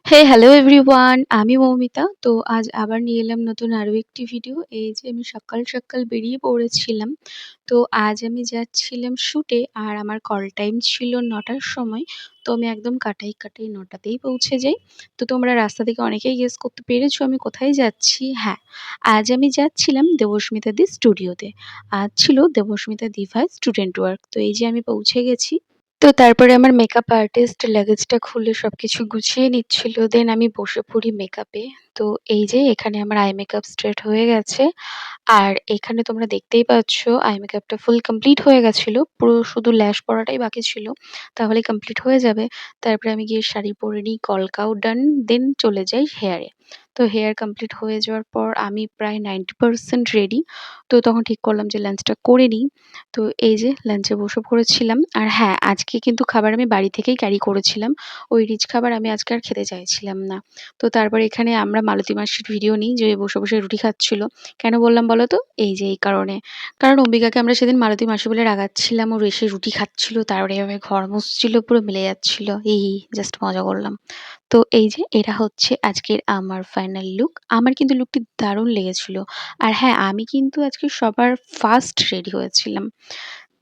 Hello everyone, আমি মৌমিতা। তো আজ আবার নিয়ে এলাম নতুন আরো একটি ভিডিও। এই যে আমি সকাল সকাল বেরিয়ে পড়েছিলাম। তো আজ আমি যাচ্ছিলাম শুটে, আর আমার কল টাইম ছিল ৯টার সময়। তো আমি একদম কাটাই কাটাই ৯টাতেই পৌঁছে যাই। তো তোমরা রাস্তা থেকে অনেকেই গেস করতে পেরেছো আমি কোথায় যাচ্ছি। হ্যাঁ, আজ আমি যাচ্ছিলাম দেবস্মিতা দি স্টুডিওতে। আজ ছিল দেবস্মিতা দি ভাই স্টুডেন্ট ওয়ার্ক। তো এই যে আমি পৌঁছে গেছি। তো তারপরে আমার মেকআপ আর্টিস্ট লাগেজটা খুলে সবকিছু গুছিয়ে নিচ্ছিল। দেন আমি বসে পড়ি মেকআপে। তো এই যে এখানে আমার আই মেকআপ স্ট্রেট হয়ে গেছে। আর এখানে তোমরা দেখতেই পাচ্ছ আই মেকআপটা ফুল কমপ্লিট হয়ে গেছিল। পুরো শুধু ল্যাশ পড়াটাই বাকি ছিল। তাহলেই কমপ্লিট হয়ে যাবে। তারপরে আমি গিয়ে শাড়ি পরে নিই, কলকাও ডান। দেন চলে যাই হেয়ারে। তো হেয়ার কমপ্লিট হয়ে যাওয়ার পর আমি প্রায় 90% রেডি। তো তখন ঠিক করলাম যে লাঞ্চটা করে নিই। তো এই যে লাঞ্চে বসে পড়েছিলাম। আর হ্যাঁ, আজকে কিন্তু খাবার আমি বাড়ি থেকেই ক্যারি করেছিলাম। ওই রিচ খাবার আমি আজকে আর খেতে চাইছিলাম না। তো তারপরে এখানে আমরা মালতী মাসির ভিডিও নিই যে বসে বসে রুটি খাচ্ছিল। কেন বললাম বলো তো? এই যে এই কারণে। কারণ অম্বিকাকে আমরা সেদিন মালতী মাসি বলে রাগাচ্ছিলাম। ও এসে রুটি খাচ্ছিল, তারপরে এভাবে ঘর মুছছিল, পুরো মিলে যাচ্ছিল। এই জাস্ট মজা করলাম। তো এই যে এটা হচ্ছে আজকের আমার ফাইনাল লুক। আমার কিন্তু লুকটি দারুণ লেগেছিল। আর হ্যাঁ, আমি কিন্তু আজকে সবার ফার্স্ট রেডি হয়েছিলাম।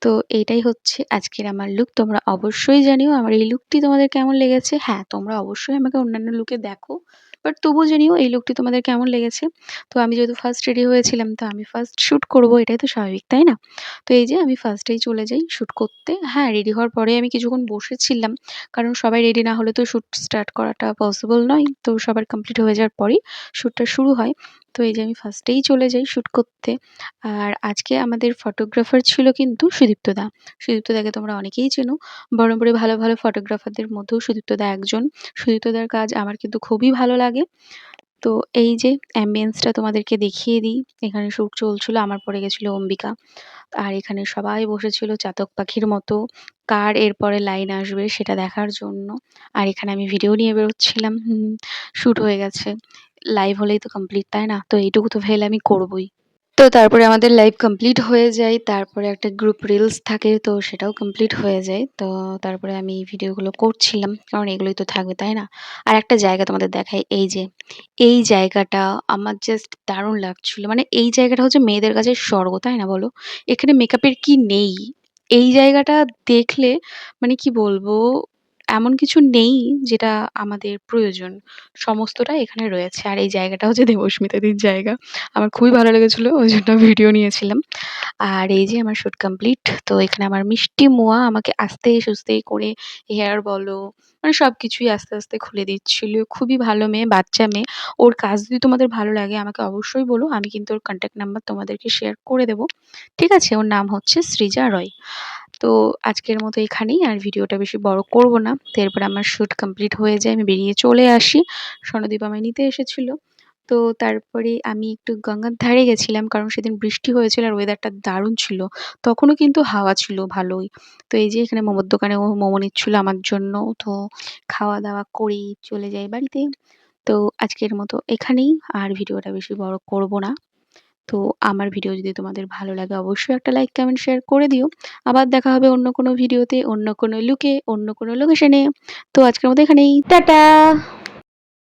তো এইটাই হচ্ছে আজকের আমার লুক। তোমরা অবশ্যই জানিও আমার এই লুকটি তোমাদের কেমন লেগেছে। হ্যাঁ, তোমরা অবশ্যই আমাকে অন্যান্য লুকে দেখো। বাট তবুও জানিও এই লুকটি তোমাদের কেমন লেগেছে। তো আমি যেহেতু ফার্স্ট রেডি হয়েছিলাম, তো আমি ফার্স্ট শুট করব, এটাই তো স্বাভাবিক, তাই না? তো এই যে আমি ফার্স্টেই চলে যাই শুট করতে। হ্যাঁ, রেডি হওয়ার পরে আমি কিছুক্ষণ বসেছিলাম। কারণ সবাই রেডি না হলে তো শুট স্টার্ট করাটা পসিবল নয়। তো সবার কমপ্লিট হয়ে যাওয়ার পরেই শুটটা শুরু হয়। তো এই যে আমি ফার্স্টেই চলে যাই শুট করতে। আর আজকে আমাদের ফটোগ্রাফার ছিল কিন্তু সুদীপ্ত দা। সুদীপ্ত দাকে তোমরা অনেকেই চেনো। বহরমপুরে ভালো ভালো ফটোগ্রাফারদের মধ্যেও সুদীপ্ত দা একজন। সুদীপ্ত দার কাজ আমার কিন্তু খুবই ভালো লাগে। তো এই যে অ্যাম্বিয়েন্সটা তোমাদেরকে দেখিয়ে দিই। এখানে শুট চলছিল, আমার পরে গেছিল অম্বিকা। আর এখানে সবাই বসেছিল চাতক পাখির মতো। কার এরপরে লাইন আসবে সেটা দেখার জন্য। আর এখানে আমি ভিডিও নিয়ে বেরোচ্ছিলাম। শুট হয়ে গেছে। লাইভ হলেই তো কমপ্লিট, তাই না? তো এইটুকু তো ফেল আমি করবই। তো তারপরে আমাদের লাইভ কমপ্লিট হয়ে যায়। তারপরে একটা গ্রুপ রিলস থাকে, তো সেটাও কমপ্লিট হয়ে যায়। তো তারপরে আমি এই ভিডিওগুলো করছিলাম। কারণ এগুলোই তো থাকবে, তাই না? আর একটা জায়গা তোমাদের দেখাই, এই যে এই জায়গাটা আমার জাস্ট দারুণ লাগছিল। মানে এই জায়গাটা হচ্ছে মেয়েদের কাছে স্বর্গ, তাই না বলো? এখানে মেকআপের কি নেই? এই জায়গাটা দেখলে মানে কি বলবো, এমন কিছু নেই যেটা আমাদের প্রয়োজন। সমস্তটাই এখানে রয়েছে। আর এই জায়গাটা হচ্ছে দেবস্মিতাদির জায়গা। আমার খুবই ভালো লেগেছিল, ওই জন্য ভিডিও নিয়েছিলাম। আর এই যে আমার শুট কমপ্লিট। তো এখানে আমার মিষ্টি মোয়া আমাকে আস্তে সুস্তে করে হেয়ার বলো, মানে সবকিছুই আস্তে আস্তে খুলে দিচ্ছিল। খুবই ভালো মেয়ে, বাচ্চা মেয়ে। ওর কাজ যদি তোমাদের ভালো লাগে আমাকে অবশ্যই বলো, আমি কিন্তু ওর কন্ট্যাক্ট নাম্বার তোমাদেরকে শেয়ার করে দেবো। ঠিক আছে? ওর নাম হচ্ছে সৃজা রয়। তো আজকের মতো এখানেই, আর ভিডিওটা বেশি বড় করব না। তো এরপর আমার শুট কমপ্লিট হয়ে যায়, আমি বেরিয়ে চলে আসি। স্বর্ণদীপ আমায় নিতে এসেছিল। তো তারপরে আমি একটু গঙ্গার ধারে গেছিলাম, কারণ সেদিন বৃষ্টি হয়েছিল আর ওয়েদারটা দারুণ ছিল। তখনও কিন্তু হাওয়া ছিল ভালোই। তো এই যে এখানে মোমোর দোকানে ও মোমো নিচ্ছিল আমার জন্য। তো খাওয়া দাওয়া করেই চলে যাই বাড়িতে। তো আজকের মতো এখানেই, আর ভিডিওটা বেশি বড় করব না। তো আমার ভিডিও যদি তোমাদের ভালো লাগে অবশ্যই একটা লাইক কমেন্ট শেয়ার করে দিও। আবার দেখা হবে অন্য কোনো ভিডিওতে, অন্য কোনো লুকে, অন্য কোনো লোকেশনে। তো আজকের মতো এখানেই, টাটা।